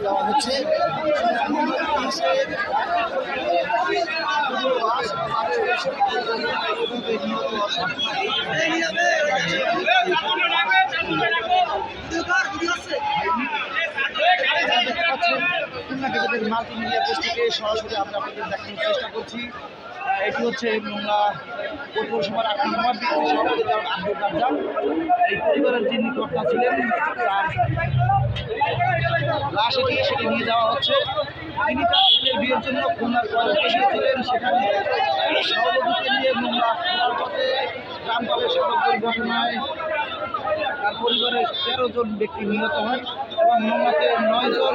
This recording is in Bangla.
দেওয়া হচ্ছে মাল্টিমিডিয়া পেজ থেকে সরাসরি আমরা আপনাদের দেখানোর চেষ্টা করছি। এটি হচ্ছে পৌরসভার ৮ নম্বর সভাপতি আব্দুল রাজ্জাক। এই পরিবারের যে নিকটটা ছিলেন তার লাশ সেটি নিয়ে যাওয়া হচ্ছে। তিনি তার ছেলের বিয়ের জন্য খুলনার এসেছিলেন, সেখানে সভাপতিকে নিয়ে মোংলা ফেরার পথে গ্রামদলের সড়ক দুর্ঘটনায় তার পরিবারের ১৩ জন ব্যক্তি নিহত হয় এবং মোংলাতে ৯ জন